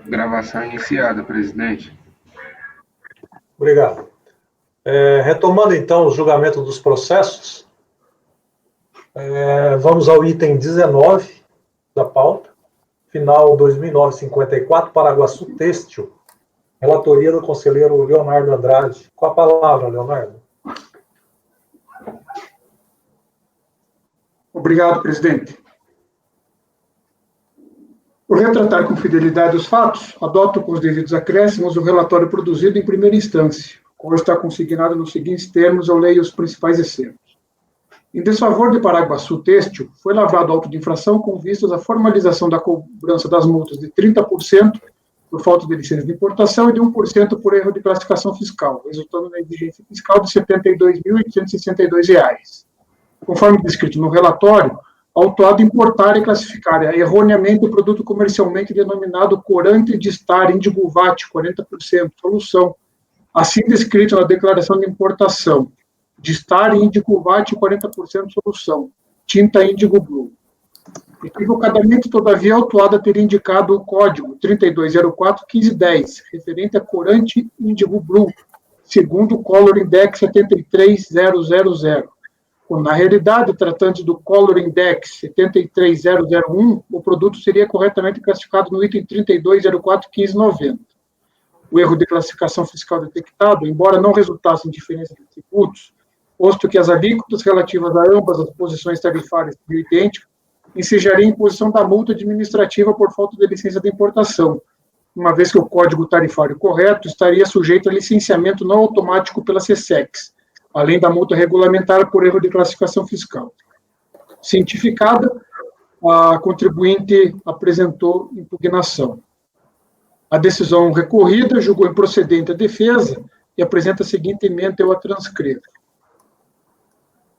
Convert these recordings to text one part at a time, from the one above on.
Gravação iniciada, presidente. Obrigado. Retomando, então, o julgamento dos processos, vamos ao item 19 da pauta, final 2009-54, Paraguaçu Têxtil, relatoria do conselheiro Leonardo Andrade. Com a palavra, Leonardo. Obrigado, presidente. Por retratar com fidelidade os fatos, adoto com os devidos acréscimos o relatório produzido em primeira instância, qual está consignado nos seguintes termos, eu leio os principais excertos. Em desfavor de Paraguaçu Têxtil, foi lavrado auto de infração com vistas à formalização da cobrança das multas de 30% por falta de licença de importação e de 1% por erro de classificação fiscal, resultando na exigência fiscal de R$ 72.862. Conforme descrito no relatório, autuado importar e classificar erroneamente o produto comercialmente denominado corante de estar índigo VAT 40% solução, assim descrito na declaração de importação, de estar índigo VAT 40% solução, tinta índigo blue. Equivocadamente, todavia, autuada teria indicado o código 3204-1510, referente a corante índigo blue, segundo o Color Index 73000. Quando, na realidade, tratando do Color Index 73001, o produto seria corretamente classificado no item 3204-1590. O erro de classificação fiscal detectado, embora não resultasse em diferença de tributos, posto que as alíquotas relativas a ambas as posições tarifárias seriam idênticas, ensejaria a imposição da multa administrativa por falta de licença de importação, uma vez que o código tarifário correto estaria sujeito a licenciamento não automático pela SESEX, além da multa regulamentar por erro de classificação fiscal. Cientificada, a contribuinte apresentou impugnação. A decisão recorrida julgou improcedente a defesa e apresenta a seguinte emenda, eu a transcrevo.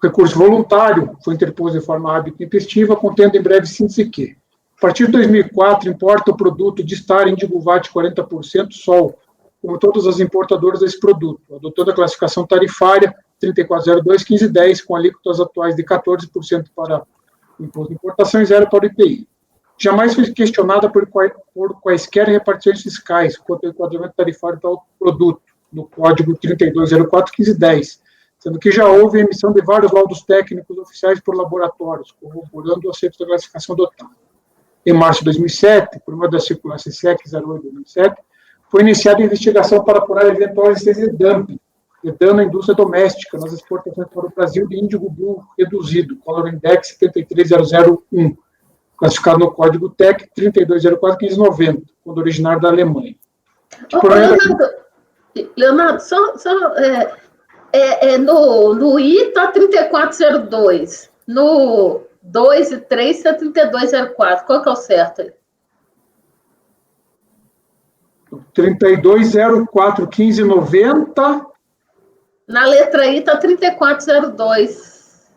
O recurso voluntário foi interposto de forma hábil e tempestiva, contendo em breve síntese que, a partir de 2004, importa o produto de estar índigo VAT 40% sol, como todas as importadoras desse produto, adotando a classificação tarifária 3402-1510, com alíquotas atuais de 14% para o imposto de importação e 0% para o IPI. Jamais foi questionada por quaisquer repartições fiscais quanto ao enquadramento tarifário do produto, no Código 3204-1510, sendo que já houve emissão de vários laudos técnicos oficiais por laboratórios, corroborando o acerto da classificação adotada. Em março de 2007, por meio da circular SESEC 08/2007, foi iniciada a investigação para apurar eventuais incidentes de dumping e dano à indústria doméstica nas exportações para o Brasil de índigo blue reduzido, Color Index 73001, classificado no Código TEC 3204-1590, quando originário da Alemanha. Leonardo, no I está 3402, no 2 e 3 está 3204, qual que é o certo aí? 3204-1590. Na letra I está 3402.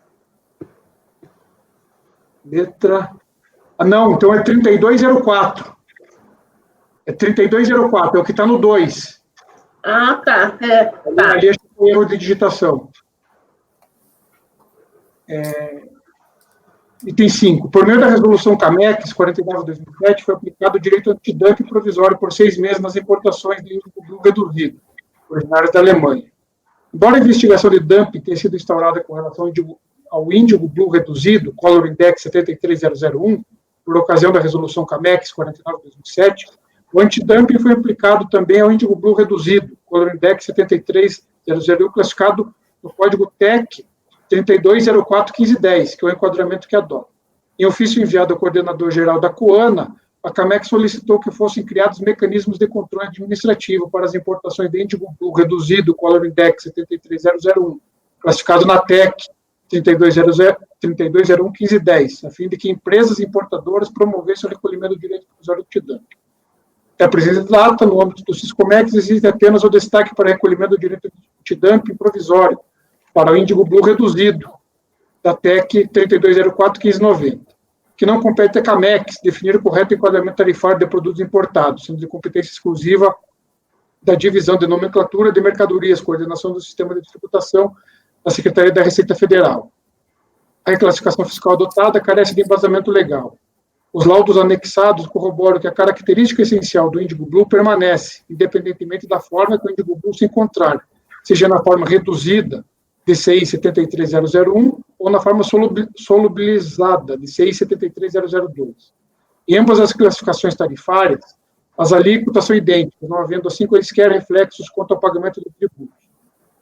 Letra... não, então é 3204. É 3204, é o que está no 2. Ah, tá. Tá. Ali é o erro de digitação. Item 5. Por meio da resolução CAMEX 49/2007, foi aplicado o direito antidumping provisório por 6 meses nas importações de índigo blue reduzido, originárias da Alemanha. Embora a investigação de dumping tenha sido instaurada com relação ao índigo blue reduzido, Color Index 73001, por ocasião da resolução CAMEX 49/2007, o antidumping foi aplicado também ao índigo blue reduzido, Color Index 73001, classificado no Código TEC 3204-1510, que é o enquadramento que adota. Em ofício enviado ao coordenador-geral da COANA, a CAMEX solicitou que fossem criados mecanismos de controle administrativo para as importações de índigo blue reduzido, Color Index 73001, classificado na TEC 3201-1510, a fim de que empresas importadoras promovessem o recolhimento do direito provisório antidumping. A presença da ata, no âmbito do Siscomex, existe apenas o destaque para recolhimento do direito antidumping provisório, para o índigo blue reduzido, da TEC 3204-1590, que não compete à CAMEX definir o correto enquadramento tarifário de produtos importados, sendo de competência exclusiva da Divisão de Nomenclatura de Mercadorias, Coordenação do Sistema de Tributação, da Secretaria da Receita Federal. A reclassificação fiscal adotada carece de embasamento legal. Os laudos anexados corroboram que a característica essencial do Índigo Blue permanece, independentemente da forma que o Índigo Blue se encontrar, seja na forma reduzida, DCI 73001, ou na forma solubilizada, DCI 73002. Em ambas as classificações tarifárias, as alíquotas são idênticas, não havendo assim quaisquer reflexos quanto ao pagamento do tributo,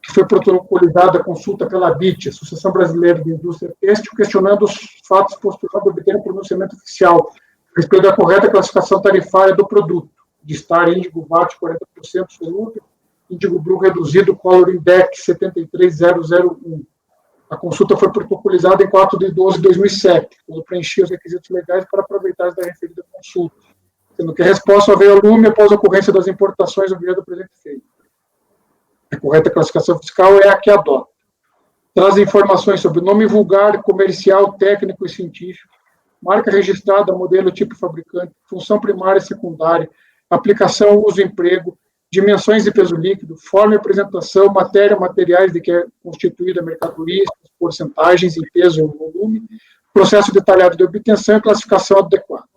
que foi protocolizada a consulta pela ABIT, Associação Brasileira de Indústria Têxtil, questionando os fatos postulados obter um pronunciamento oficial a respeito da correta classificação tarifária do produto, de estar índigo VAT 40% solúvel, índigo Blue reduzido, Color Index 73001. A consulta foi protocolizada em 4 de 12 de 2007, quando preenchia os requisitos legais para aproveitar da referida consulta, sendo que a resposta veio ao lume após a ocorrência das importações do do presente feito. A correta classificação fiscal é a que adota. Traz informações sobre nome vulgar, comercial, técnico e científico, marca registrada, modelo, tipo fabricante, função primária e secundária, aplicação, uso e emprego, dimensões de peso líquido, forma e apresentação, matéria, materiais de que é constituída a mercadoria, porcentagens em peso e volume, processo detalhado de obtenção e classificação adequada.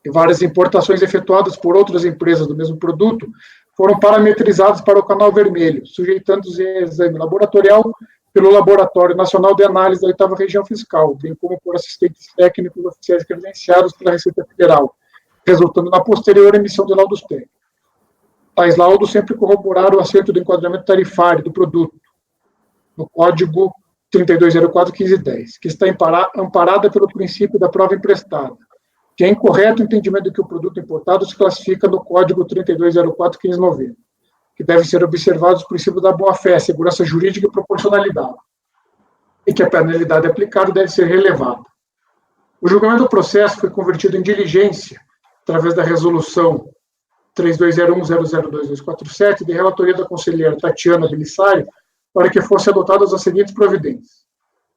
E várias importações efetuadas por outras empresas do mesmo produto foram parametrizadas para o canal vermelho, sujeitando-se a exame laboratorial pelo Laboratório Nacional de Análise da 8ª Região Fiscal, bem como por assistentes técnicos oficiais credenciados pela Receita Federal, resultando na posterior emissão de laudos técnicos. Tais laudos sempre corroboraram o acerto do enquadramento tarifário do produto, no Código 3204-1510, que está amparada pelo princípio da prova emprestada, que é incorreto o entendimento de que o produto importado se classifica no Código 3204-1590, que devem ser observados os princípios da boa-fé, segurança jurídica e proporcionalidade, e que a penalidade aplicada deve ser relevada. O julgamento do processo foi convertido em diligência, através da resolução 3201002247, de relatoria da conselheira Tatiana Belissari, para que fossem adotadas as seguintes providências.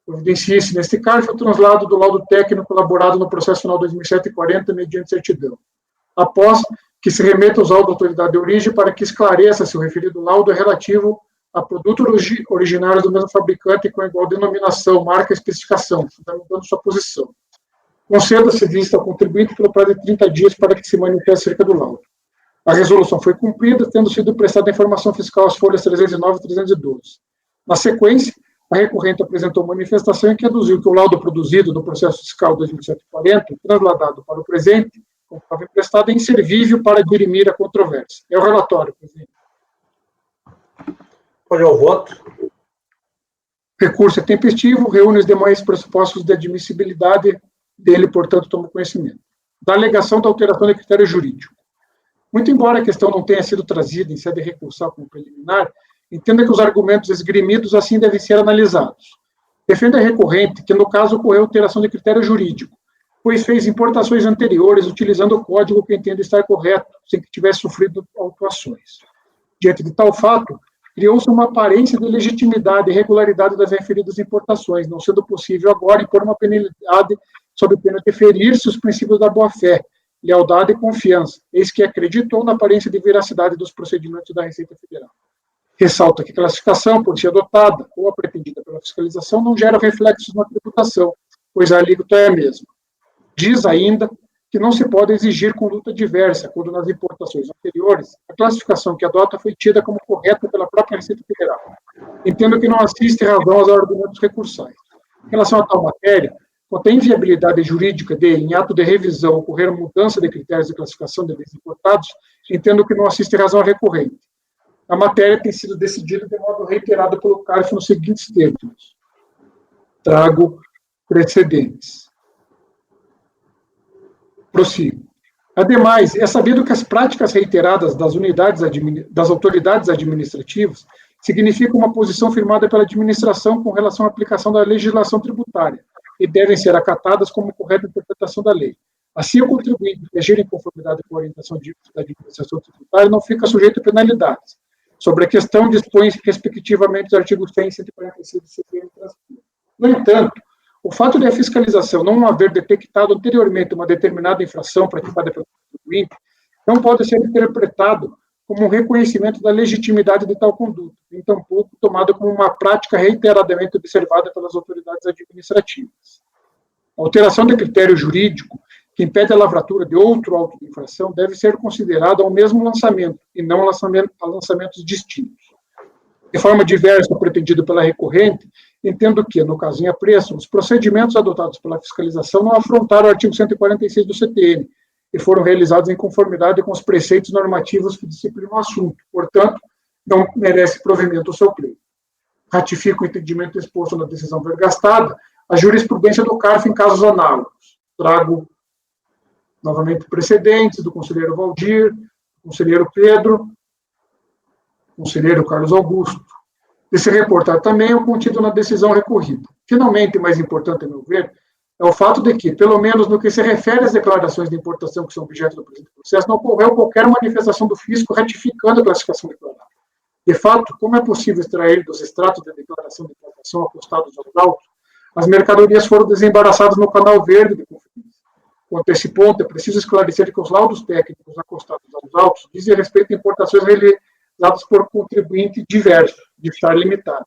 Providencie-se, neste caso, o translado do laudo técnico elaborado no processo final 2740, mediante certidão. Após que se remeta os autos da autoridade de origem para que esclareça se o referido laudo é relativo a produtos originários do mesmo fabricante com igual denominação, marca e especificação, fundamentando sua posição. Conceda-se vista ao contribuinte pelo prazo de 30 dias para que se manifeste acerca do laudo. A resolução foi cumprida, tendo sido prestada informação fiscal às folhas 309 e 312. Na sequência, a recorrente apresentou manifestação em que aduziu que o laudo produzido no processo fiscal 2740, trasladado para o presente, como prova emprestada, é inservível para dirimir a controvérsia. É o relatório, presidente. Qual é o voto? Recurso é tempestivo, reúne os demais pressupostos de admissibilidade dele, portanto, toma conhecimento. Da alegação da alteração de critério jurídico. Muito embora a questão não tenha sido trazida em sede recursal como preliminar, entenda que os argumentos esgrimidos assim devem ser analisados. Defende a recorrente que, no caso, ocorreu alteração de critério jurídico, pois fez importações anteriores utilizando o código que entende estar correto, sem que tivesse sofrido autuações. Diante de tal fato, criou-se uma aparência de legitimidade e regularidade das referidas importações, não sendo possível agora impor uma penalidade sob pena de ferir-se os princípios da boa-fé, lealdade e confiança, eis que acreditou na aparência de veracidade dos procedimentos da Receita Federal. Ressalta que a classificação, por ser adotada ou a pretendida pela fiscalização, não gera reflexos na tributação, pois a alíquota é a mesma. Diz ainda que não se pode exigir conduta diversa, quando nas importações anteriores a classificação que adota foi tida como correta pela própria Receita Federal. Entendo que não assiste razão aos argumentos recursais. Em relação a tal matéria, quanto à inviabilidade jurídica de, em ato de revisão, ocorrer mudança de critérios de classificação de bens importados, entendo que não assiste razão à recorrente. A matéria tem sido decidida de modo reiterado pelo CARF nos seguintes termos. Trago precedentes. Prossigo. Ademais, é sabido que as práticas reiteradas das autoridades administrativas significam uma posição firmada pela administração com relação à aplicação da legislação tributária e devem ser acatadas como correta interpretação da lei. Assim, o contribuinte que agir em conformidade com a orientação da administração tributária não fica sujeito a penalidades. Sobre a questão, dispõe respectivamente os artigos 100 e 145 do CPM transpor. No entanto, o fato de a fiscalização não haver detectado anteriormente uma determinada infração praticada pelo contribuinte não pode ser interpretado como um reconhecimento da legitimidade de tal conduta, nem tampouco tomado como uma prática reiteradamente observada pelas autoridades administrativas. A alteração de critério jurídico que impede a lavratura de outro auto de infração deve ser considerado ao mesmo lançamento, e não a lançamentos distintos. De forma diversa, pretendido pela recorrente, entendo que, no caso em apreço, os procedimentos adotados pela fiscalização não afrontaram o artigo 146 do CTN e foram realizados em conformidade com os preceitos normativos que disciplinam o assunto. Portanto, não merece provimento o seu pleito. Ratifico o entendimento exposto na decisão vergastada, a jurisprudência do CARF em casos análogos. Trago novamente precedentes do conselheiro Valdir, conselheiro Pedro, conselheiro Carlos Augusto. De se reportar também o contido na decisão recorrida. Finalmente, mais importante, a meu ver, é o fato de que, pelo menos no que se refere às declarações de importação que são objeto do presente processo, não ocorreu qualquer manifestação do fisco ratificando a classificação declarada. De fato, como é possível extrair dos extratos de declaração de importação acostados aos autos, as mercadorias foram desembaraçadas no canal verde de conferência. Quanto a esse ponto, é preciso esclarecer que os laudos técnicos acostados aos autos dizem respeito a importações realizadas por contribuinte diverso, de estar limitado.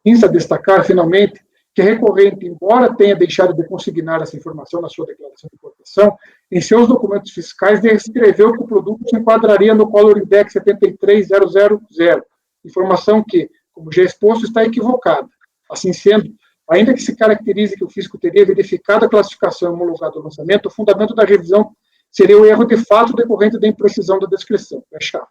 Insta destacar, finalmente, que a recorrente, embora tenha deixado de consignar essa informação na sua declaração de importação, em seus documentos fiscais descreveu que o produto se enquadraria no Color Index 73000, informação que, como já exposto, está equivocada. Assim sendo, ainda que se caracterize que o fisco teria verificado a classificação e homologado o lançamento, o fundamento da revisão seria o erro de fato decorrente da imprecisão da descrição. Fecha.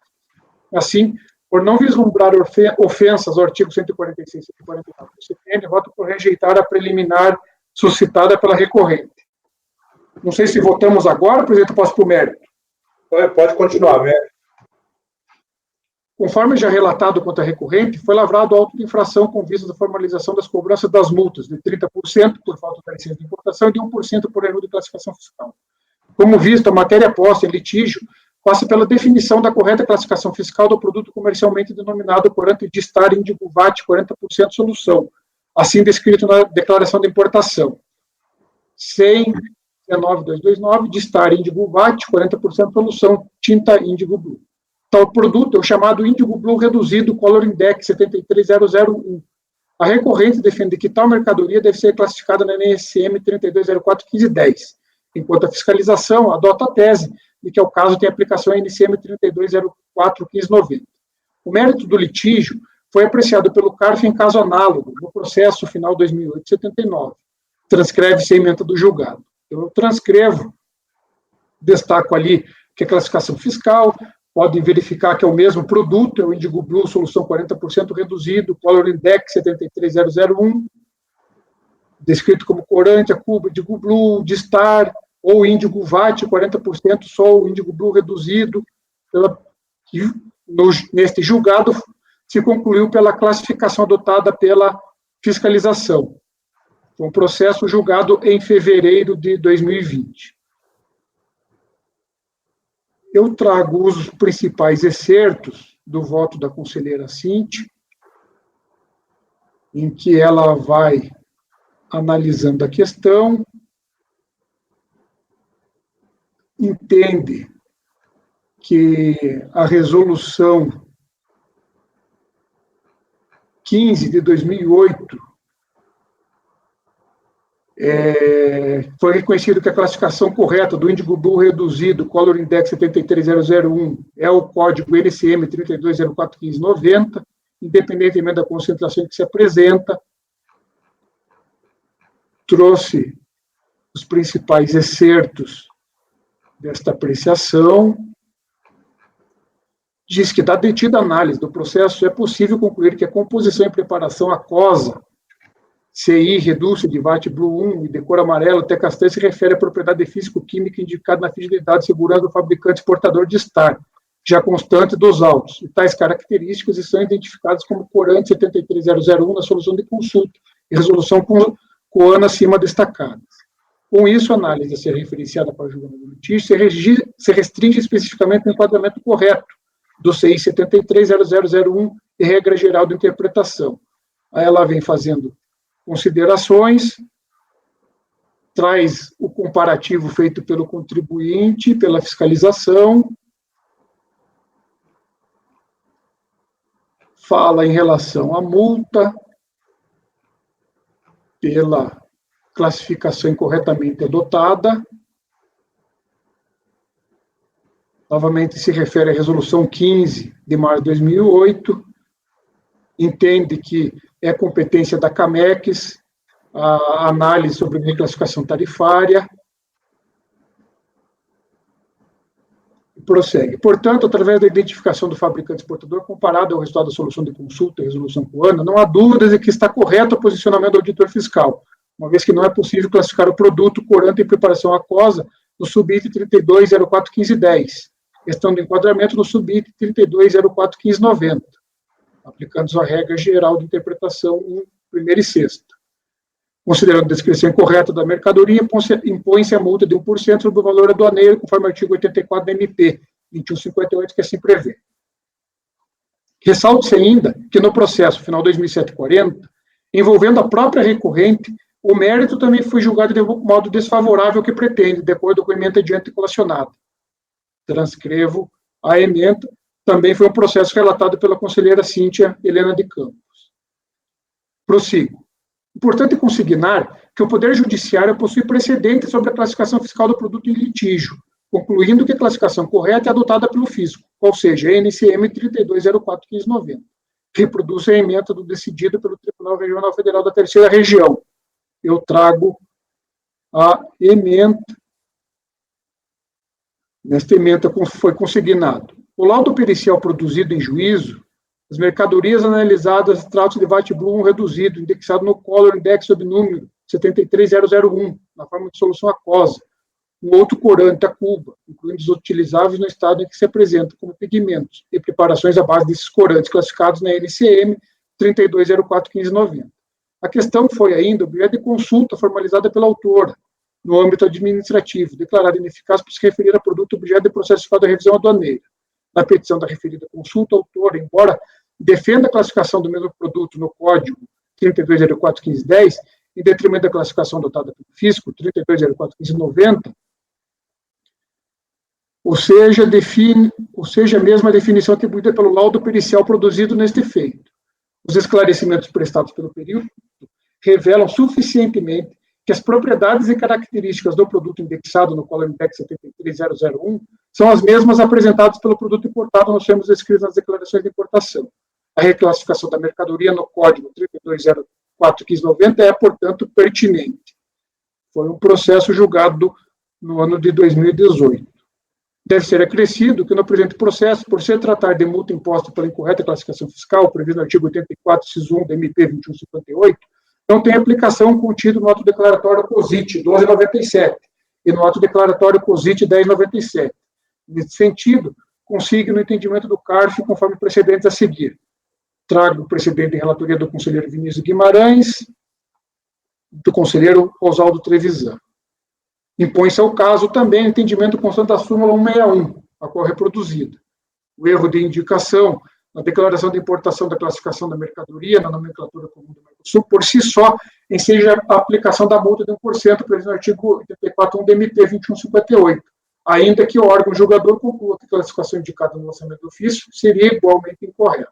Assim, por não vislumbrar ofensas ao artigo 146 e 149 do CPN, voto por rejeitar a preliminar suscitada pela recorrente. Não sei se votamos agora, presidente, eu posso para o mérito. Pode continuar, mérito. Conforme já relatado quanto à recorrente, foi lavrado auto de infração com vista da formalização das cobranças das multas, de 30% por falta da licença de importação e de 1% por erro de classificação fiscal. Como visto, a matéria posta em litígio passa pela definição da correta classificação fiscal do produto comercialmente denominado corante de estar índigo VAT 40% solução, assim descrito na declaração de importação. 100.19229, de estar índigo VAT 40% solução, tinta índigo blue. Tal produto é o chamado índigo blue reduzido Color Index 73001. A recorrente defende que tal mercadoria deve ser classificada na NSM 32041510, enquanto a fiscalização adota a tese de que, ao caso, tem aplicação a NCM 32041590. O mérito do litígio foi apreciado pelo CARF em caso análogo, no processo final 2008-79. Transcreve-se a ementa do julgado. Eu transcrevo, destaco ali que a classificação fiscal, podem verificar que é o mesmo produto, é o Indigo Blue, solução 40% reduzido, Color Index 73001, descrito como corante, a cuba Indigo Blue, de estar, ou índigo VAT, 40%, só o índigo blue reduzido, neste julgado se concluiu pela classificação adotada pela fiscalização. Foi um processo julgado em fevereiro de 2020. Eu trago os principais excertos do voto da conselheira Cinti, em que ela vai analisando a questão, entende que a resolução 15 de 2008 foi reconhecido que a classificação correta do índigo blue reduzido, Color Index 73001, é o código NCM 32041590, independentemente da concentração que se apresenta. Trouxe os principais excertos desta apreciação. Diz que, da detida análise do processo, é possível concluir que a composição e preparação aquosa, CI, redúcio de VAT Blue 1 e de cor amarelo até castanho, se refere à propriedade físico-química indicada na ficha de dados de segurança do fabricante exportador de estar, já constante dos autos, e tais características são identificadas como corante 73001 na solução de consulta e resolução com ano acima destacadas. Com isso, a análise a ser referenciada para o julgamento do litígio se restringe especificamente ao enquadramento correto do CI 730001 e regra geral de interpretação. Aí ela vem fazendo considerações, traz o comparativo feito pelo contribuinte, pela fiscalização, fala em relação à multa, pela classificação incorretamente adotada, novamente se refere à Resolução 15 de março de 2008, entende que é competência da CAMEX a análise sobre reclassificação tarifária. Prossegue. Portanto, através da identificação do fabricante exportador, comparado ao resultado da solução de consulta e resolução COANA, não há dúvidas de que está correto o posicionamento do auditor fiscal, uma vez que não é possível classificar o produto corante em preparação aquosa no SUBIT 32041510, questão de enquadramento no SUBIT 32041590, aplicando a regra geral de interpretação 1, primeira e sexta. Considerando a descrição incorreta da mercadoria, impõe-se a multa de 1% sobre o valor aduaneiro, conforme o artigo 84 da MP 2158, que assim prevê. Ressalte-se ainda que no processo final 2740, envolvendo a própria recorrente, o mérito também foi julgado de modo desfavorável ao que pretende, de acordo com a emenda adiante colacionada. Transcrevo a emenda, também foi um processo relatado pela conselheira Cíntia Helena de Campos. Prossigo. Importante consignar que o Poder Judiciário possui precedente sobre a classificação fiscal do produto em litígio, concluindo que a classificação correta é adotada pelo fisco, ou seja, a NCM 32041590, que reproduz a ementa do decidido pelo Tribunal Regional Federal da Terceira Região. Eu trago a ementa. Nesta ementa foi consignado. O laudo pericial produzido em juízo, as mercadorias analisadas tratam-se de VAT-Blum reduzido, indexado no Color Index sob número 73001, na forma de solução aquosa, um outro corante, a Cuba, incluindo os utilizáveis no estado em que se apresentam como pigmentos e preparações à base desses corantes classificados na NCM 32041590. A questão foi ainda objeto de consulta formalizada pela autora, no âmbito administrativo, declarada ineficaz por se referir a produto objeto de processo de revisão aduaneira. Na petição da referida consulta, a autora, embora defenda a classificação do mesmo produto no Código 32041510, em detrimento da classificação adotada pelo fisco, 32041590, ou seja, a mesma definição atribuída pelo laudo pericial produzido neste efeito. Os esclarecimentos prestados pelo período revelam suficientemente que as propriedades e características do produto indexado no Color Index 73001 são as mesmas apresentadas pelo produto importado nos termos descritos nas declarações de importação. A reclassificação da mercadoria no Código 32041590 é, portanto, pertinente. Foi um processo julgado no ano de 2018. Deve ser acrescido que, no presente processo, por se tratar de multa imposta pela incorreta classificação fiscal, previsto no artigo 84, inciso 1 da MP 2158, não tem aplicação contido no ato declaratório COSIT 1297 e no ato declaratório COSIT 1097. Nesse sentido, consigo no entendimento do CARF conforme precedentes a seguir. Trago o precedente em relatoria do conselheiro Vinícius Guimarães, do conselheiro Oswaldo Trevisan. Impõe-se ao caso também o entendimento constante da súmula 161, a qual é reproduzida. O erro de indicação na declaração de importação da classificação da mercadoria, na nomenclatura comum do Mercosul, por si só, enseja a aplicação da multa de 1%, previsto no artigo 84.1 da MP 2158, ainda que o órgão julgador conclua que a classificação indicada no lançamento do ofício seria igualmente incorreta.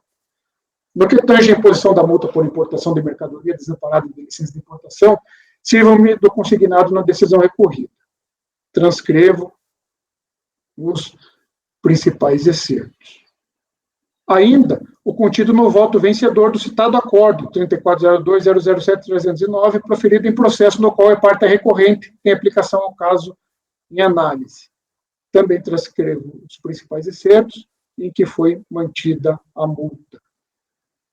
No que tange a imposição da multa por importação de mercadoria desamparada de licença de importação, sirvam-me do consignado na decisão recorrida. Transcrevo os principais excertos. Ainda, o contido no voto vencedor do citado acordo 3402.007.309, proferido em processo no qual é parte recorrente, tem aplicação ao caso em análise. Também transcrevo os principais excertos em que foi mantida a multa.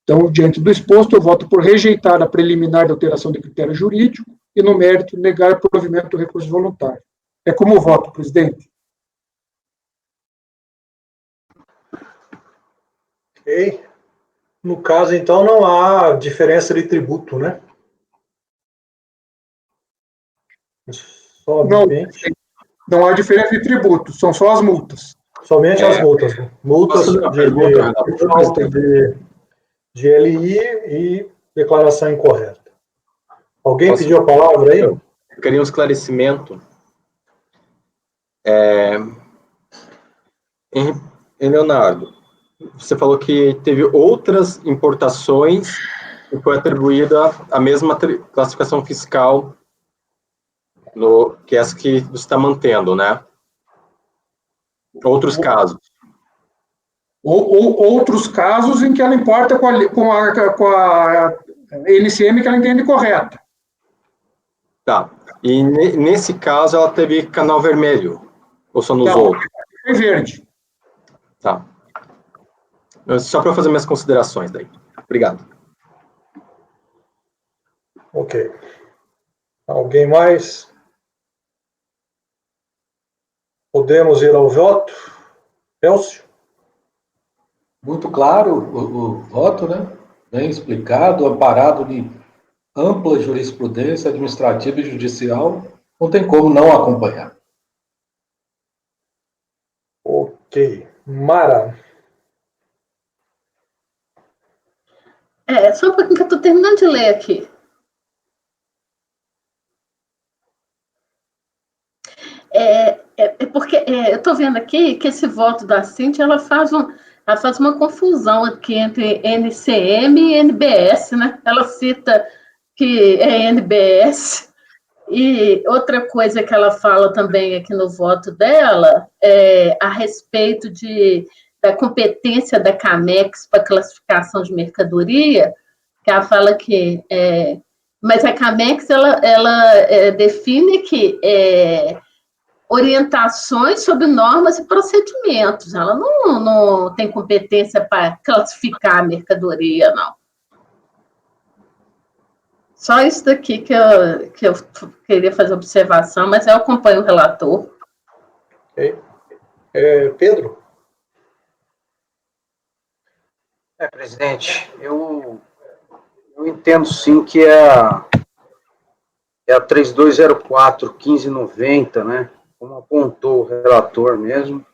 Então, diante do exposto, eu voto por rejeitar a preliminar de alteração de critério jurídico e, no mérito, negar provimento do recurso voluntário. É como voto, presidente. Ok. No caso, então, não há diferença de tributo, né? Somente... Não há diferença de tributo, são só as multas. Somente as multas. Multas de LI e declaração incorreta. Alguém pediu a palavra aí? Eu queria um esclarecimento. Leonardo, você falou que teve outras importações e foi atribuída a mesma classificação fiscal que essa que você está mantendo, né? Outros casos. Ou outros casos em que ela importa com a NCM que ela entende correta. Tá. E nesse caso ela teve canal vermelho? Ou só nos outros? Foi verde. Tá. Só para fazer minhas considerações daí. Obrigado. Ok. Alguém mais? Podemos ir ao voto? Elcio? Muito claro o voto, né? Bem explicado, amparado de ampla jurisprudência administrativa e judicial, não tem como não acompanhar. Ok. Mara? Só um pouquinho que eu estou terminando de ler aqui. Porque eu estou vendo aqui que esse voto da Cíntia, ela faz uma confusão aqui entre NCM e NBS, né? Ela cita que é NBS, e outra coisa que ela fala também aqui no voto dela é a respeito da competência da CAMEX para classificação de mercadoria, que ela fala que... mas a CAMEX, ela define que orientações sobre normas e procedimentos. Ela não tem competência para classificar a mercadoria, não. Só isso daqui que eu queria fazer observação, mas eu acompanho o relator. Ok. Pedro? Presidente, eu entendo sim que é a 3204-1590, né? Como apontou o relator mesmo,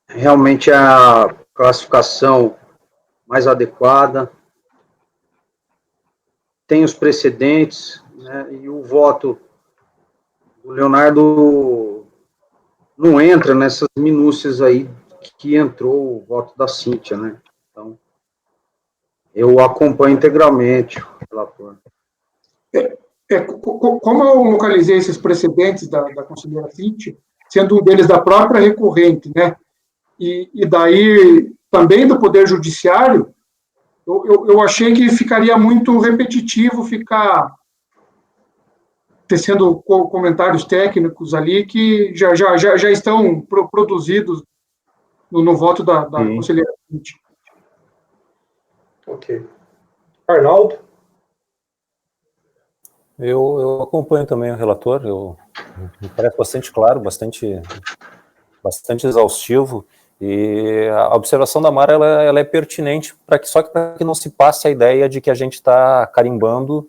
realmente é a classificação mais adequada, tem os precedentes, né? E o voto do Leonardo não entra nessas minúcias aí que entrou o voto da Cíntia, né? Então, eu acompanho integralmente o relator. Como eu localizei esses precedentes da conselheira Cíntia, sendo um deles da própria recorrente, né? E daí também do Poder Judiciário, eu achei que ficaria muito repetitivo ficar tecendo comentários técnicos ali que já estão produzidos no voto da conselheira Cíntia. Ok. Arnaldo? Eu acompanho também o relator, me parece bastante claro, bastante exaustivo, e a observação da Mara ela é pertinente para que não se passe a ideia de que a gente está carimbando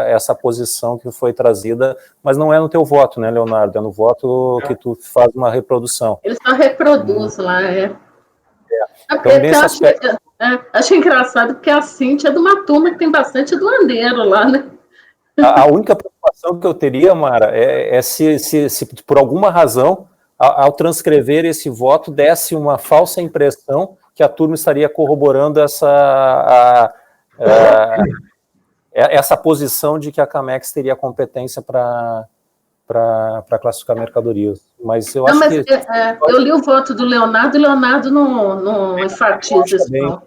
essa posição que foi trazida, mas não é no teu voto, né, Leonardo? É no voto que tu faz uma reprodução. Ele só reproduz lá, Então, nesse aspecto... Achei engraçado porque a Cíntia é de uma turma que tem bastante aduaneiro lá, né? A única preocupação que eu teria, Mara, é se por alguma razão, ao transcrever esse voto, desse uma falsa impressão que a turma estaria corroborando essa posição de que a CAMEX teria competência para classificar mercadorias. Mas eu acho que... eu li o voto do Leonardo, e o Leonardo não enfatiza isso, não.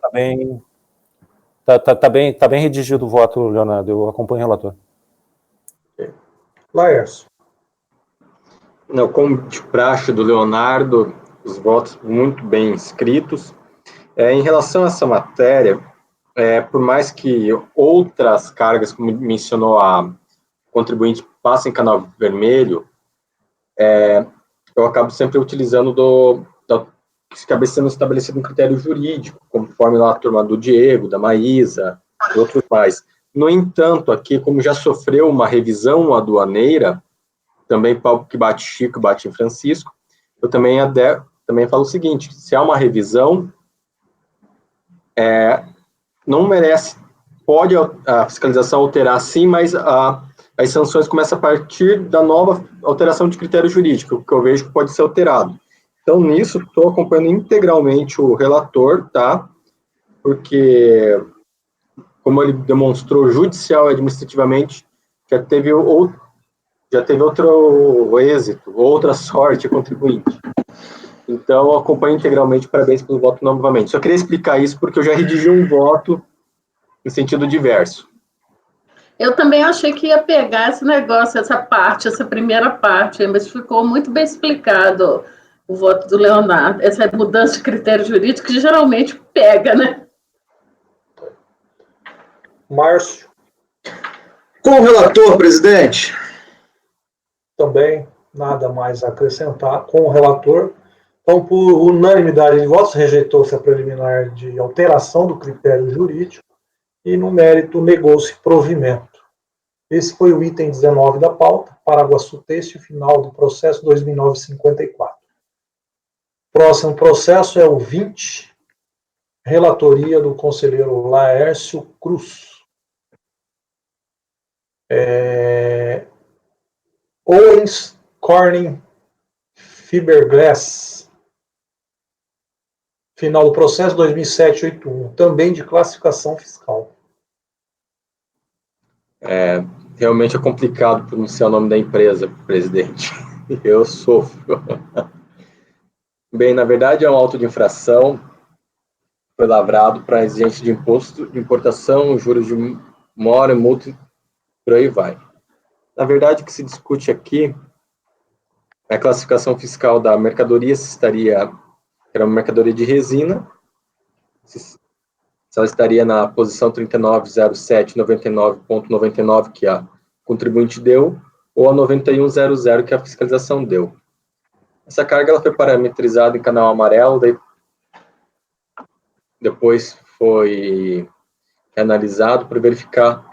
Tá bem redigido o voto, Leonardo, eu acompanho o relator. Laércio? Não, como de praxe do Leonardo, os votos muito bem escritos. Em relação a essa matéria, por mais que outras cargas, como mencionou a contribuinte, passem em canal vermelho, eu acabo sempre utilizando que acaba sendo estabelecido um critério jurídico, conforme lá a turma do Diego, da Maísa, e outros mais. No entanto, aqui, como já sofreu uma revisão aduaneira, também pau que bate Chico, bate em Francisco, eu também falo o seguinte: se há uma revisão, não merece, pode a fiscalização alterar sim, mas as sanções começam a partir da nova alteração de critério jurídico, que eu vejo que pode ser alterado. Então, nisso, estou acompanhando integralmente o relator, tá? Porque, como ele demonstrou judicial e administrativamente, já teve já teve outro êxito, outra sorte contribuinte. Então, acompanho integralmente, parabéns pelo voto novamente. Só queria explicar isso porque eu já redigi um voto em sentido diverso. Eu também achei que ia pegar esse negócio, essa parte, essa primeira parte, mas ficou muito bem explicado o voto do Leonardo. Essa mudança de critério jurídico que geralmente pega, né? Márcio, Com o relator, presidente. também nada mais a acrescentar. Com o relator, então, por unanimidade de votos, rejeitou-se a preliminar de alteração do critério jurídico e, no mérito, negou-se provimento. Esse foi o item 19 da pauta, Paraguaçu Têxtil, final do processo 2009-54. Próximo processo é o 20, relatoria do conselheiro Laércio Cruz. Owens Corning Fiberglass, final do processo 2007-81, também de classificação fiscal. Realmente é complicado pronunciar o nome da empresa, presidente. Eu sofro. Bem, na verdade é um auto de infração, foi lavrado para exigência de imposto de importação, juros de mora, multa, por aí vai. Na verdade, o que se discute aqui é a classificação fiscal da mercadoria, se era uma mercadoria de resina, se ela estaria na posição 390799.99, que a contribuinte deu, ou a 9100, que a fiscalização deu. Essa carga ela foi parametrizada em canal amarelo, depois foi analisado para verificar,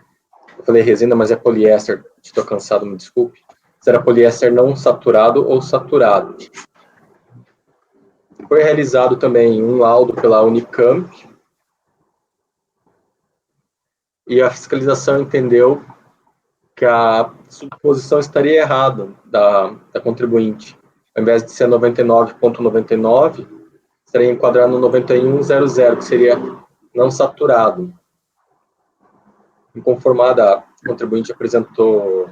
eu falei resina, mas é poliéster, estou cansado, me desculpe, se era poliéster não saturado ou saturado. Foi realizado também um laudo pela Unicamp, e a fiscalização entendeu que a suposição estaria errada da contribuinte. Ao invés de ser 99,99, estaria enquadrado no 9100, que seria não saturado. Inconformada, a contribuinte apresentou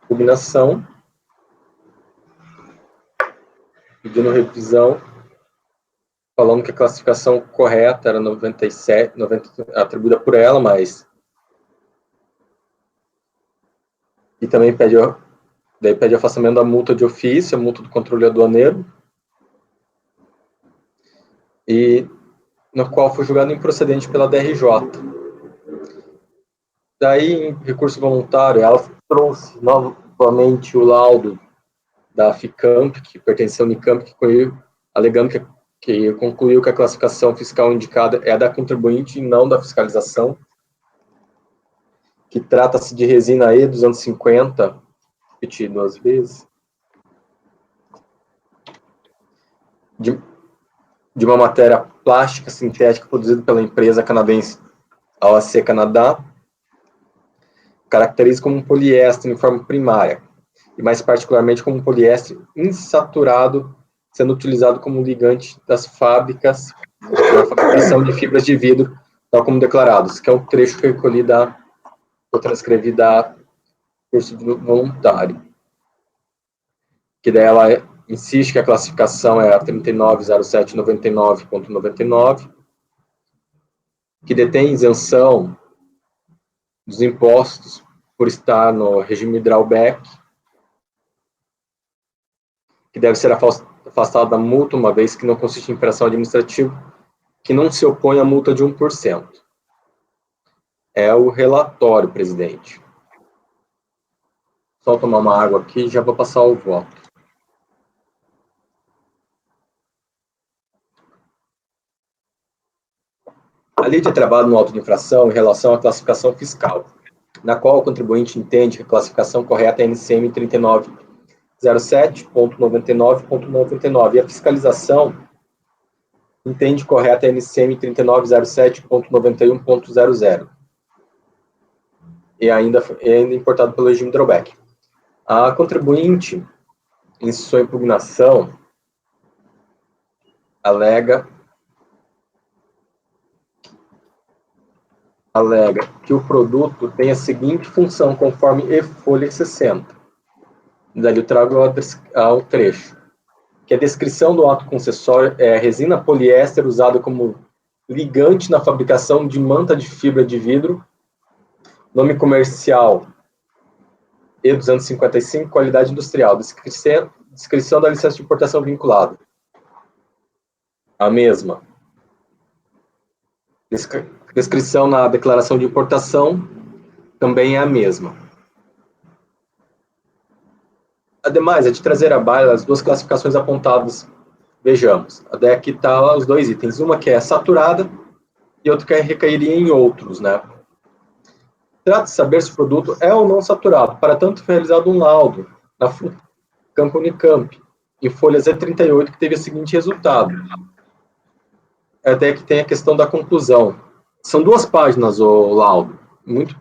impugnação, pedindo revisão, falando que a classificação correta era 97, atribuída por ela, mas... E também pede afastamento da multa de ofício, a multa do controle aduaneiro, e no qual foi julgado improcedente pela DRJ. Daí, em recurso voluntário, ela trouxe novamente o laudo da FICAMP, que pertence à Unicamp, alegando que concluiu que a classificação fiscal indicada é a da contribuinte e não da fiscalização, que trata-se de resina E250, repeti 2 vezes, de uma matéria plástica sintética produzida pela empresa canadense AOC Canadá, caracteriza como um poliéster em forma primária, e mais particularmente como um poliéster insaturado, sendo utilizado como ligante das fábricas na fabricação de fibras de vidro, tal como declarados, que é um trecho que eu recolhi eu transcrevi da curso voluntário. Que daí ela insiste que a classificação é a 390799.99, que detém isenção dos impostos por estar no regime drawback, que deve ser afastado da multa, uma vez que não consiste em infração administrativa, que não se opõe à multa de 1%. É o relatório, presidente. Só tomar uma água aqui e já vou passar o voto. A lei de trabalho no auto de infração em relação à classificação fiscal, na qual o contribuinte entende que a classificação correta é NCM 3907.99.99 e a fiscalização entende correta a NCM 3907.91.00 e ainda importado pelo regime drawback. A contribuinte, em sua impugnação, alega que o produto tem a seguinte função, conforme E-Folha 60. Dali eu trago ao trecho, que a descrição do ato concessório é a resina poliéster usada como ligante na fabricação de manta de fibra de vidro, nome comercial E255, qualidade industrial, descrição da licença de importação vinculada. A mesma. Descrição na declaração de importação também é a mesma. Ademais, é de trazer à baila as duas classificações apontadas. Vejamos, aqui está os dois itens, uma que é saturada e outra que recairia em outros, né? Trata de saber se o produto é ou não saturado. Para tanto, foi realizado um laudo na Campo Unicamp, em folha Z38, que teve o seguinte resultado. Até que tem a questão da conclusão. São 2 páginas o laudo, muito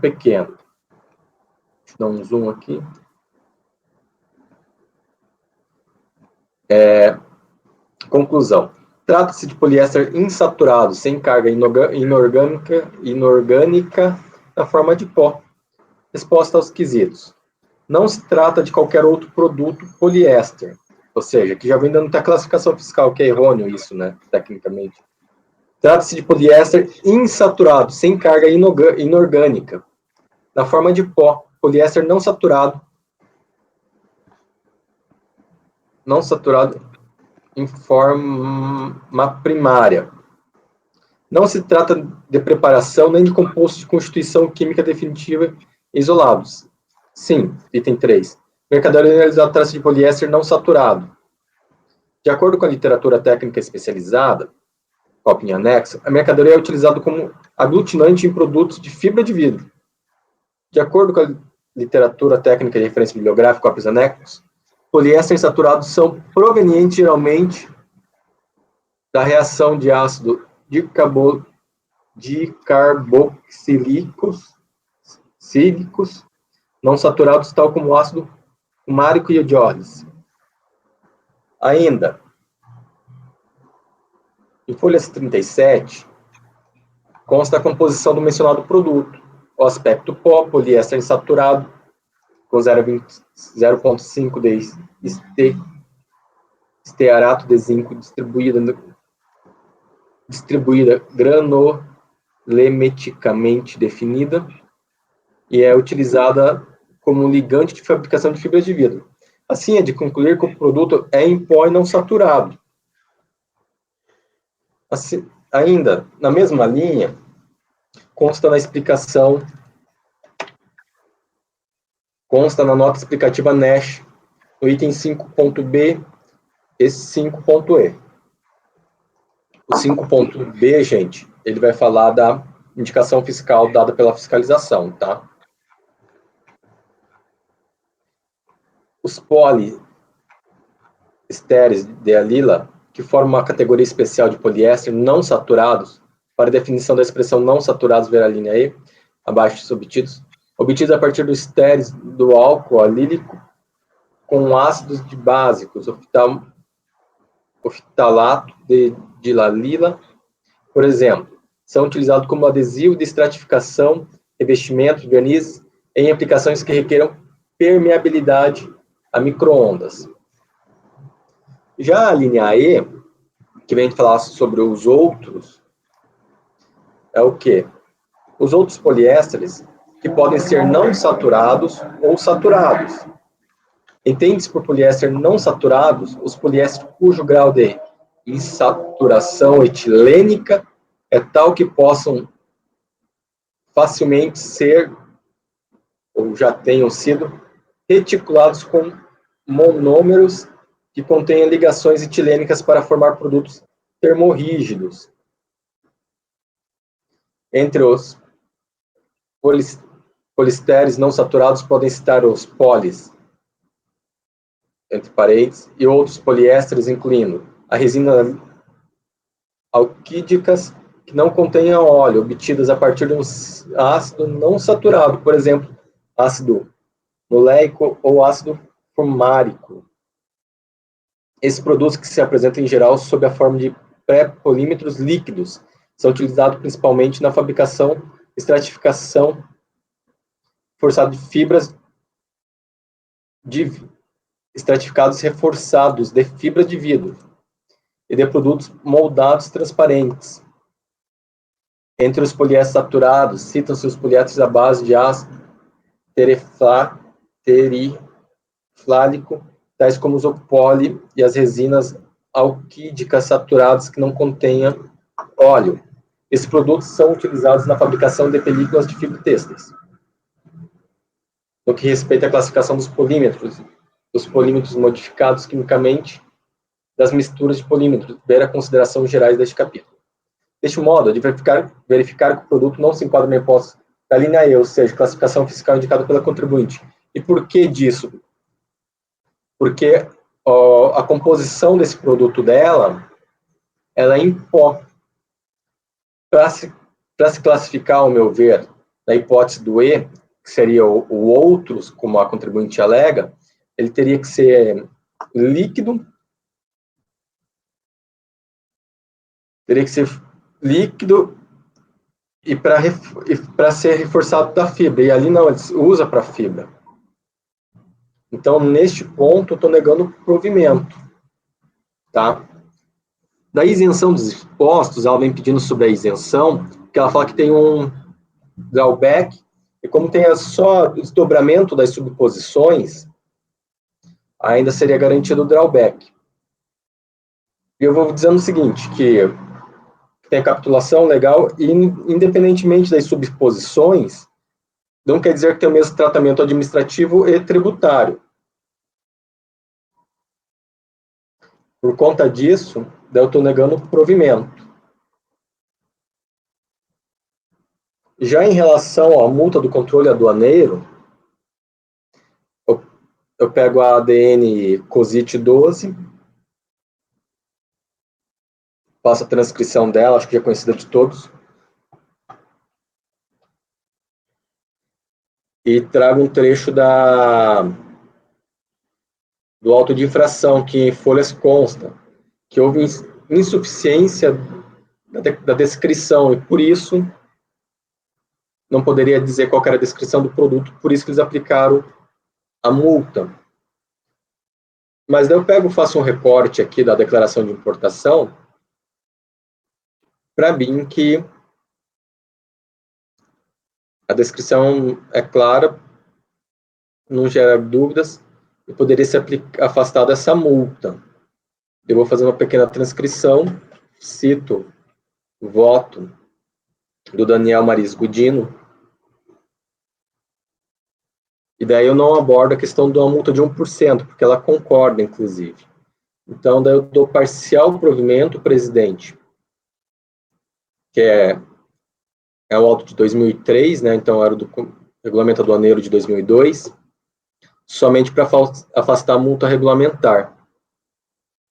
pequeno. Deixa eu dar um zoom aqui. Conclusão. Trata-se de poliéster insaturado, sem carga inorgânica na forma de pó. Resposta aos quesitos. Não se trata de qualquer outro produto poliéster. Ou seja, que já vem dando até classificação fiscal, que é errôneo isso, né, tecnicamente. Trata-se de poliéster insaturado, sem carga inorgânica, na forma de pó, poliéster não saturado em forma primária. Não se trata de preparação nem de composto de constituição química definitiva isolados. Sim, item 3. Mercadoria realizada trata-se de poliéster não saturado. De acordo com a literatura técnica especializada, cópia em anexo, a mercadoria é utilizada como aglutinante em produtos de fibra de vidro. De acordo com a literatura técnica de referência bibliográfica, cópias anexos, poliésteres saturados são provenientes geralmente da reação de ácido dicarboxílicos não saturados, tal como o ácido fumárico e diólise. Ainda, em folha 37, consta a composição do mencionado produto. O aspecto pó, poliéster insaturado, com 0,5 de estearato de zinco, distribuída granulometricamente definida, e é utilizada como ligante de fabricação de fibras de vidro. Assim, é de concluir que o produto é em pó e não saturado. Assim, ainda, na mesma linha, consta na nota explicativa NESH, no item 5.b e 5.e. O 5.b, gente, ele vai falar da indicação fiscal dada pela fiscalização, tá? Os poliésteres de alila, que formam uma categoria especial de poliéster não saturados, para a definição da expressão não saturados, ver a linha E, abaixo obtidos a partir dos estéreis do álcool alílico com ácidos básicos, oftalato de lalila, por exemplo, são utilizados como adesivo de estratificação, revestimento de vernizes em aplicações que requeram permeabilidade a micro-ondas. Já a linha E, que vem falar sobre os outros, é o quê? Os outros poliésteres que podem ser não saturados ou saturados. Entende-se por poliéster não saturados os poliésteres cujo grau de insaturação etilênica é tal que possam facilmente ser, ou já tenham sido, reticulados com monômeros que contenham ligações etilênicas para formar produtos termorrígidos. Entre os poliésteres não saturados podem citar os polis, entre parênteses, e outros poliésteres, incluindo a resina alquídicas que não contenham óleo, obtidas a partir de um ácido não saturado, por exemplo, ácido noleico ou ácido fumárico. Esses produtos, que se apresentam em geral sob a forma de pré-polímetros líquidos, são utilizados principalmente na fabricação, estratificação forçada de fibras estratificados reforçados de fibra de vidro e de produtos moldados transparentes. Entre os poliésteres saturados, citam-se os poliésteres à base de ácido teriflálico, tais como o poli e as resinas alquídicas saturadas que não contenham óleo. Esses produtos são utilizados na fabricação de películas de fibra têxteis. No que respeita à classificação dos polímetros modificados quimicamente, das misturas de polímetros, ver a consideração gerais deste capítulo. Deste modo, de verificar que o produto não se enquadra na hipótese da linha E, ou seja, classificação fiscal indicada pela contribuinte. E por que disso? Porque a composição desse produto dela, ela é em pó. Para se classificar, ao meu ver, na hipótese do E, que seria o outros, como a contribuinte alega, ele teria que ser líquido, e para ser reforçado da fibra. E ali não, ele usa para fibra. Então, neste ponto, eu estou negando o provimento. Tá? Da isenção dos impostos, ela vem pedindo sobre a isenção, porque ela fala que tem um drawback, e como tem só desdobramento das subposições, ainda seria garantido o drawback. E eu vou dizendo o seguinte, que tem a capitulação legal, e independentemente das subposições, não quer dizer que tem o mesmo tratamento administrativo e tributário. Por conta disso, eu estou negando o provimento. Já em relação à multa do controle aduaneiro, eu pego a ADN COSIT 12, passo a transcrição dela, acho que já é conhecida de todos, e trago um trecho do auto de infração, que em folhas consta que houve insuficiência da descrição, e por isso não poderia dizer qual era a descrição do produto, por isso que eles aplicaram a multa. Mas daí eu faço um recorte aqui da declaração de importação, para mim que a descrição é clara, não gera dúvidas, e poderia ser afastada essa multa. Eu vou fazer uma pequena transcrição, cito o voto do Daniel Maris Gudino, e daí eu não abordo a questão de uma multa de 1%, porque ela concorda, inclusive. Então, daí eu dou parcial provimento, presidente, que é o auto de 2003, né, então era do regulamento aduaneiro de 2002, somente para afastar a multa regulamentar.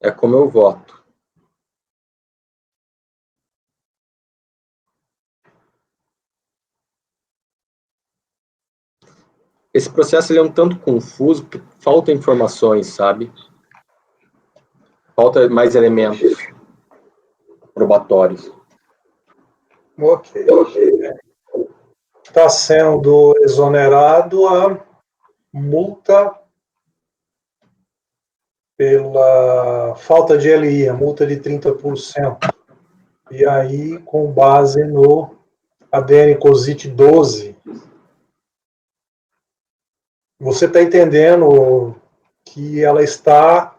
É como eu voto. Esse processo ele é um tanto confuso, porque falta informações, sabe? Falta mais elementos probatórios. Ok. Está sendo exonerado a multa pela falta de LI, a multa de 30%. E aí, com base no ADN COSIT 12, você está entendendo que ela está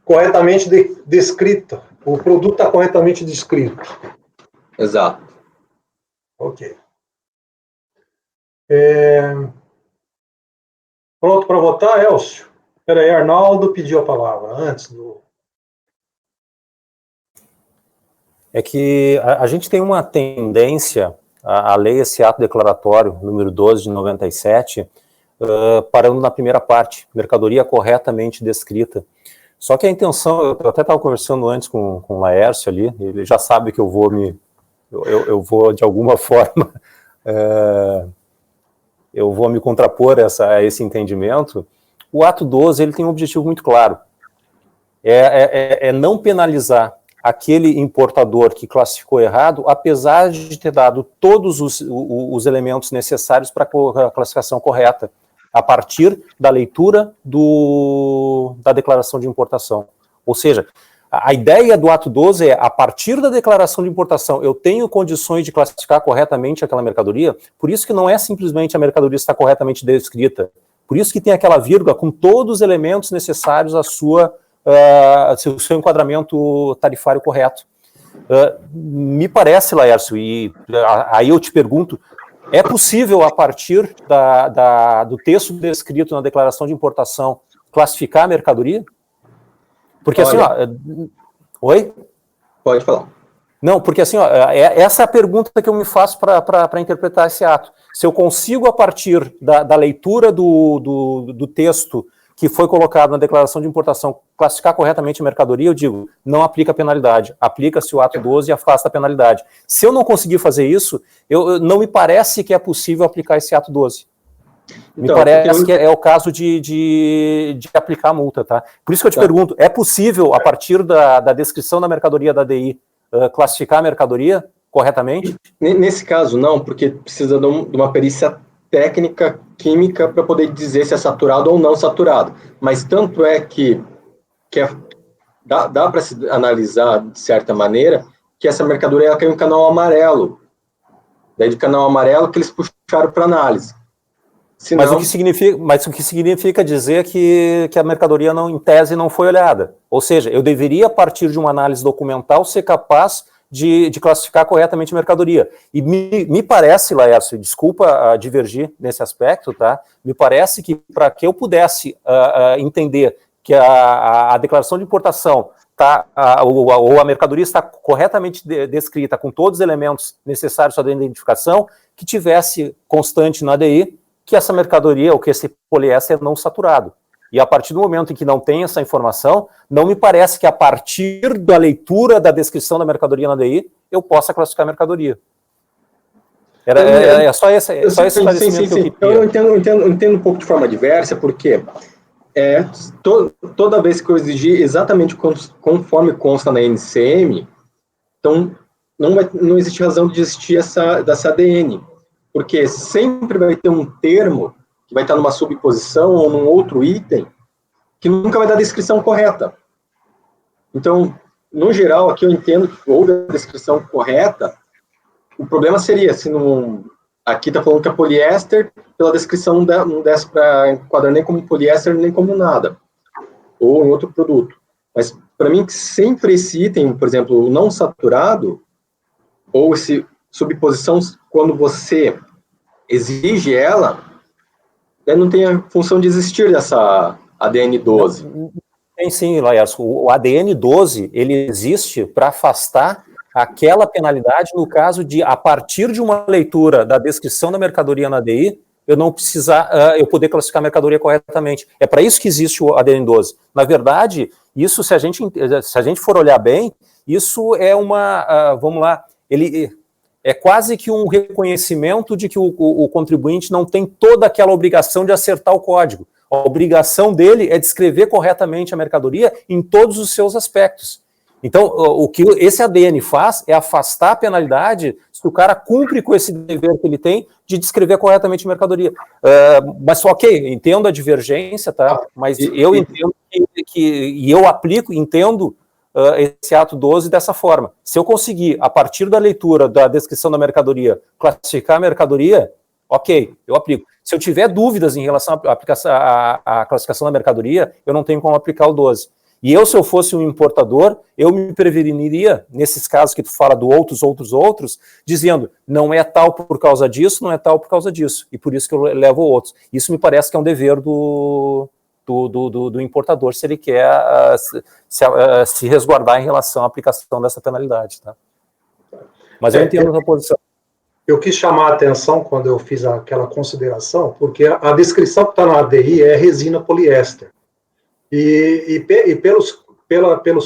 corretamente descrita, o produto está corretamente descrito. Exato. Ok. Pronto para votar, Elcio? Espera aí, Arnaldo pediu a palavra antes do... É que a gente tem uma tendência a ler esse ato declaratório, número 12 de 97, parando na primeira parte, mercadoria corretamente descrita. Só que a intenção, eu até estava conversando antes com o Laércio ali, ele já sabe que eu vou vou de alguma forma, eu vou me contrapor a esse entendimento. O ato 12 ele tem um objetivo muito claro, é não penalizar aquele importador que classificou errado, apesar de ter dado todos os elementos necessários para a classificação correta. a partir da leitura da declaração de importação. Ou seja, a ideia do ato 12 é, a partir da declaração de importação, eu tenho condições de classificar corretamente aquela mercadoria, por isso que não é simplesmente a mercadoria estar corretamente descrita, por isso que tem aquela vírgula com todos os elementos necessários ao seu enquadramento tarifário correto. Me parece, Laércio, e aí eu te pergunto, é possível, a partir do texto descrito na declaração de importação, classificar a mercadoria? Porque assim, oi? Pode falar. Não, porque assim, essa é a pergunta que eu me faço para interpretar esse ato. Se eu consigo, a partir da leitura do texto que foi colocado na declaração de importação, classificar corretamente a mercadoria, eu digo, não aplica a penalidade, aplica-se o ato 12 e afasta a penalidade. Se eu não conseguir fazer isso, não me parece que é possível aplicar esse ato 12. Me parece que é o caso de aplicar a multa, tá? Por isso que eu te pergunto, é possível, a partir da descrição da mercadoria da ADI, classificar a mercadoria corretamente? Nesse caso, não, porque precisa de uma perícia técnica, química, para poder dizer se é saturado ou não saturado. Mas tanto é que dá para se analisar, de certa maneira, que essa mercadoria ela caiu em canal amarelo. Daí, de canal amarelo, que eles puxaram para análise. Senão... Mas o que significa dizer que a mercadoria, em tese, não foi olhada? Ou seja, eu deveria, a partir de uma análise documental, ser capaz de classificar corretamente a mercadoria. E me parece, Laércio, desculpa divergir nesse aspecto, tá? Me parece que para que eu pudesse entender que a declaração de importação ou a mercadoria está corretamente descrita, com todos os elementos necessários para a identificação, que tivesse constante na ADI que essa mercadoria, ou que esse poliéster é não saturado. E a partir do momento em que não tem essa informação, não me parece que a partir da leitura da descrição da mercadoria na ADI, eu possa classificar a mercadoria. É só esse esclarecimento que eu queria. Eu entendo um pouco de forma diversa, porque toda vez que eu exigir exatamente conforme consta na NCM, então não existe razão de existir dessa ADN, porque sempre vai ter um termo que vai estar numa subposição ou num outro item, que nunca vai dar a descrição correta. Então, no geral, aqui eu entendo que houve a descrição correta, o problema seria, se não... Aqui está falando que é poliéster, pela descrição não desce para enquadrar nem como poliéster, nem como nada, ou em outro produto. Mas, para mim, sempre esse item, por exemplo, o não saturado, ou esse subposição, quando você exige ela, não tem a função de existir dessa ADN 12. Tem sim, Laércio. O ADN 12, ele existe para afastar aquela penalidade no caso de, a partir de uma leitura da descrição da mercadoria na ADI, eu não precisar, eu poder classificar a mercadoria corretamente. É para isso que existe o ADN 12. Na verdade, isso, se a gente for olhar bem, isso é vamos lá, ele é quase que um reconhecimento de que o contribuinte não tem toda aquela obrigação de acertar o código. A obrigação dele é descrever corretamente a mercadoria em todos os seus aspectos. Então, o que esse ADN faz é afastar a penalidade se o cara cumpre com esse dever que ele tem de descrever corretamente a mercadoria. Mas, ok, entendo a divergência, tá? Mas eu entendo e eu entendo esse ato 12 dessa forma. Se eu conseguir, a partir da leitura da descrição da mercadoria, classificar a mercadoria, ok, eu aplico. Se eu tiver dúvidas em relação à classificação da mercadoria, eu não tenho como aplicar o 12. E se eu fosse um importador, eu me preveniria, nesses casos que tu fala do outros, dizendo, não é tal por causa disso, não é tal por causa disso, e por isso que eu levo outros. Isso me parece que é um dever do importador, se ele quer se resguardar em relação à aplicação dessa penalidade. Tá? Mas eu entendo a posição. Eu quis chamar a atenção quando eu fiz aquela consideração, porque a descrição que está na ADI é resina poliéster. E pelos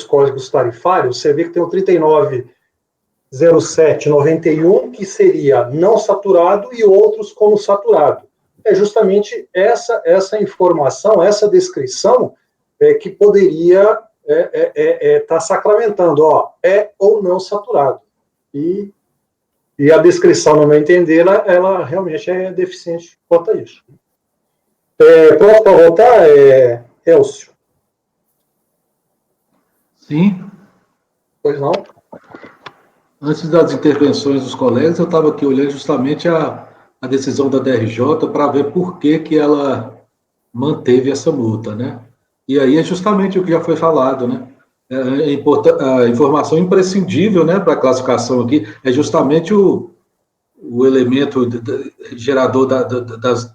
códigos tarifários, você vê que tem o 390791, que seria não saturado, e outros como saturado. É justamente essa informação, essa descrição, que poderia estar sacramentando, é ou não saturado. E a descrição, no meu entender, ela realmente é deficiente quanto a isso. Pronto para votar, Elcio? Sim. Pois não? Antes das intervenções dos colegas, eu estava aqui olhando justamente a decisão da DRJ para ver por que ela manteve essa multa, né? E aí é justamente o que já foi falado, né? A informação imprescindível, né, para a classificação aqui é justamente o elemento gerador das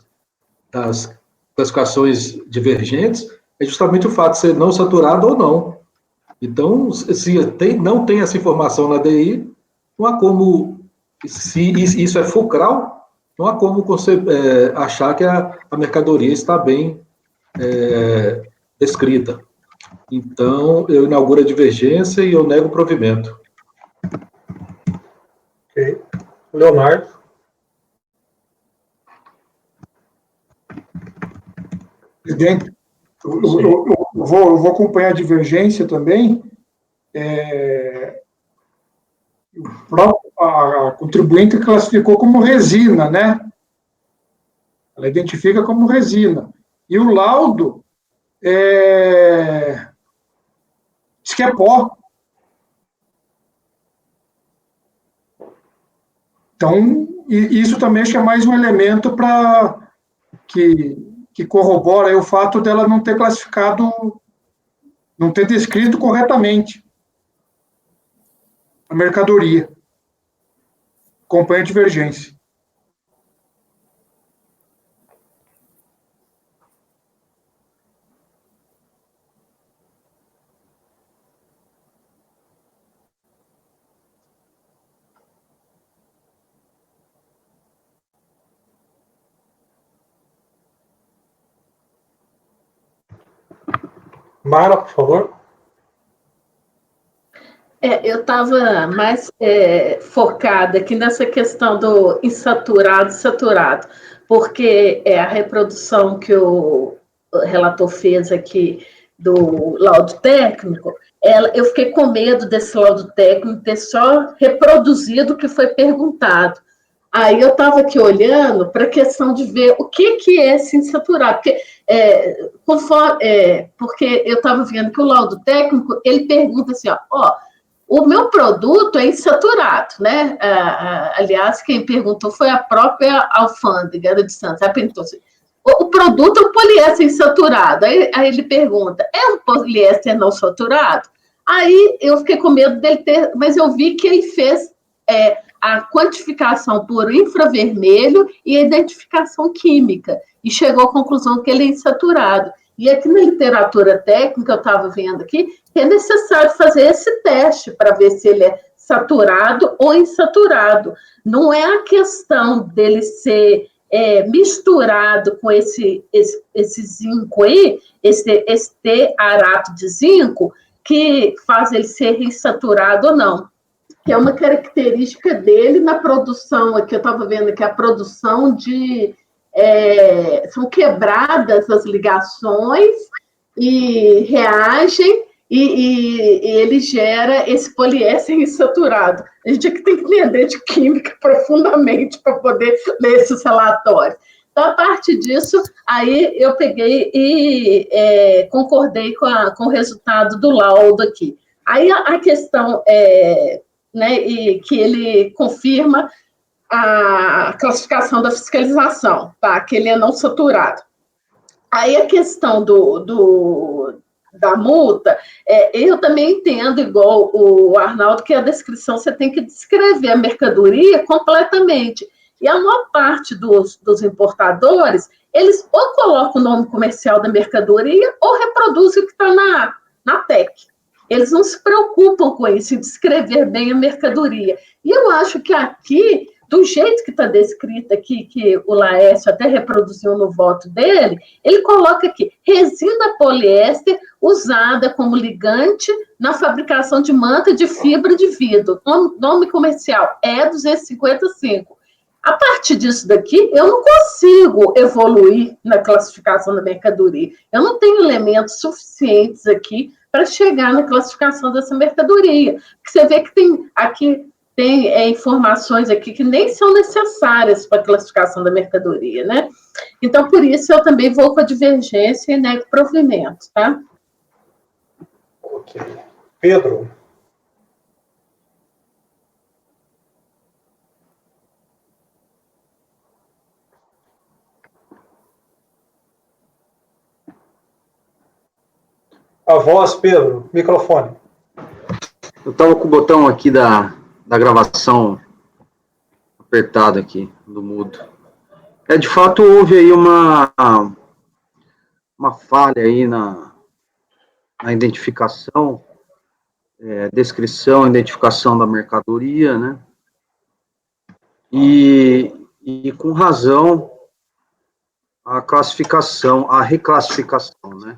classificações divergentes, é justamente o fato de ser não saturado ou não. Então, se não tem essa informação na DI, não há como, se isso é fulcral, não há como você achar que a mercadoria está bem descrita. Então, eu inauguro a divergência e eu nego o provimento. Ok. Leonardo? Presidente, eu vou acompanhar a divergência também. A contribuinte classificou como resina, né? Ela identifica como resina. E o laudo diz que é pó. Então, isso também acho que é mais um elemento para que corrobora o fato dela não ter classificado, não ter descrito corretamente a mercadoria. Acompanha a divergência. Mara, por favor. Eu estava mais focada aqui nessa questão do insaturado e saturado, porque a reprodução que o relator fez aqui do laudo técnico, eu fiquei com medo desse laudo técnico ter só reproduzido o que foi perguntado. Aí eu estava aqui olhando para a questão de ver o que é esse insaturado, porque eu estava vendo que o laudo técnico, ele pergunta assim, o meu produto é insaturado, né? Aliás, quem perguntou foi a própria alfândega de Santos. Ela perguntou assim, o produto é um poliéster insaturado. Aí ele pergunta, é um poliéster não saturado? Aí eu fiquei com medo dele ter, mas eu vi que ele fez a quantificação por infravermelho e a identificação química, e chegou à conclusão que ele é insaturado. E aqui na literatura técnica, eu estava vendo aqui, que é necessário fazer esse teste para ver se ele é saturado ou insaturado. Não é a questão dele ser misturado com esse zinco aí, esse T-arato de zinco, que faz ele ser insaturado ou não. Que é uma característica dele na produção, aqui eu estava vendo que a produção são quebradas as ligações e reagem e ele gera esse poliéster insaturado. A gente aqui tem que entender de química profundamente para poder ler esses relatórios. Então, a partir disso, aí eu peguei e concordei com o resultado do laudo aqui. Aí a questão né, e que ele confirma a classificação da fiscalização, tá? Que ele é não saturado. Aí a questão da multa, eu também entendo, igual o Arnaldo, que a descrição você tem que descrever a mercadoria completamente. E a maior parte dos importadores, eles ou colocam o nome comercial da mercadoria ou reproduzem o que está na TEC. Eles não se preocupam com isso, em descrever bem a mercadoria. E eu acho que aqui, do jeito que está descrito aqui, que o Laércio até reproduziu no voto dele, ele coloca aqui, resina poliéster usada como ligante na fabricação de manta de fibra de vidro. Nome comercial é 255. A partir disso daqui, eu não consigo evoluir na classificação da mercadoria. Eu não tenho elementos suficientes aqui para chegar na classificação dessa mercadoria. Porque você vê que tem informações aqui que nem são necessárias para a classificação da mercadoria, né? Então, por isso, eu também vou com a divergência e nego provimento, tá? Ok. Pedro? A voz, Pedro, microfone. Eu estava com o botão aqui da gravação apertado aqui, do mudo. De fato, houve aí uma falha aí na identificação, descrição, identificação da mercadoria, né? E com razão, a reclassificação, né?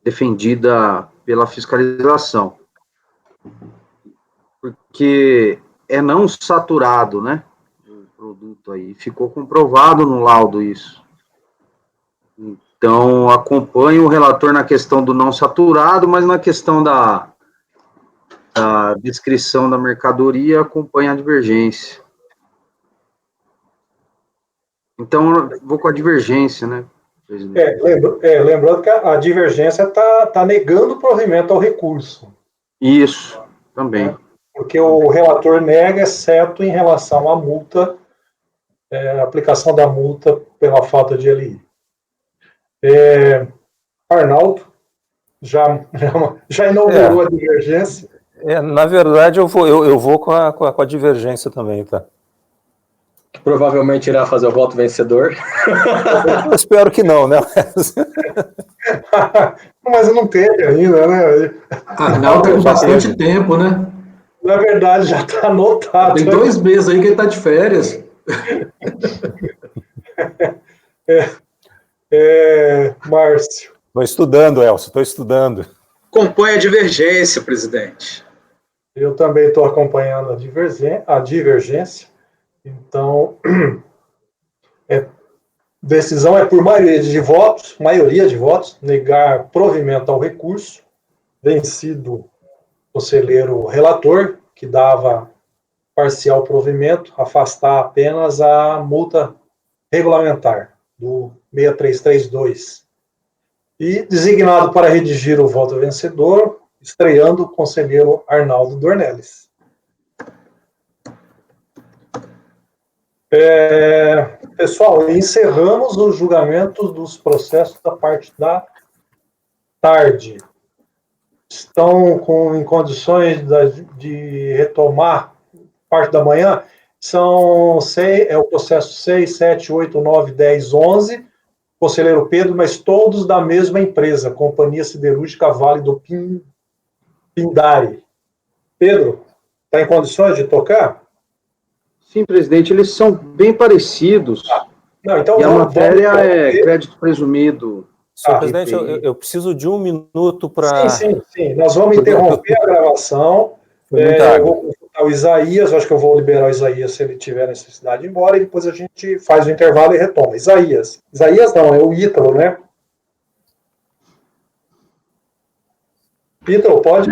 Defendida pela fiscalização. Porque é não saturado, né? O produto aí. Ficou comprovado no laudo isso. Então, acompanho o relator na questão do não saturado, mas na questão da descrição da mercadoria, acompanho a divergência. Então, vou com a divergência, né? Lembrando que a divergência está negando o provimento ao recurso. Isso, também. Né? Porque o relator nega, exceto em relação à multa, aplicação da multa pela falta de LI. Arnaldo, já inaugurou a divergência? Na verdade, eu vou com a divergência também, tá? Que provavelmente irá fazer o voto vencedor. Eu espero que não, né? Mas não teve ainda, né? Arnaldo tem bastante tempo, né? Na verdade, já está anotado. Tem 2 meses aí que ele está de férias. Márcio. Estou estudando, Elcio, estou estudando. Acompanhe a divergência, presidente. Eu também estou acompanhando a divergência. Então, decisão é por maioria de votos, negar provimento ao recurso, vencido o conselheiro relator, que dava parcial provimento, afastar apenas a multa regulamentar do 6332. E designado para redigir o voto vencedor, estreando o conselheiro Arnaldo Dornelles. Pessoal, encerramos os julgamentos dos processos da parte da tarde. Estão em condições de retomar parte da manhã? São o processo 6, 7, 8, 9, 10, 11, conselheiro Pedro, mas todos da mesma empresa, Companhia Siderúrgica Vale do Pindari. Pedro, está em condições de tocar? Sim, presidente, eles são bem parecidos. Não, então e a matéria é crédito presumido. Senhor presidente, eu preciso de 1 minuto para... Sim. Nós vamos interromper a gravação. Eu vou consultar o Isaías, acho que eu vou liberar o Isaías se ele tiver necessidade de ir embora, e depois a gente faz o intervalo e retoma. Isaías não, é o Ítalo, né? Ítalo, pode?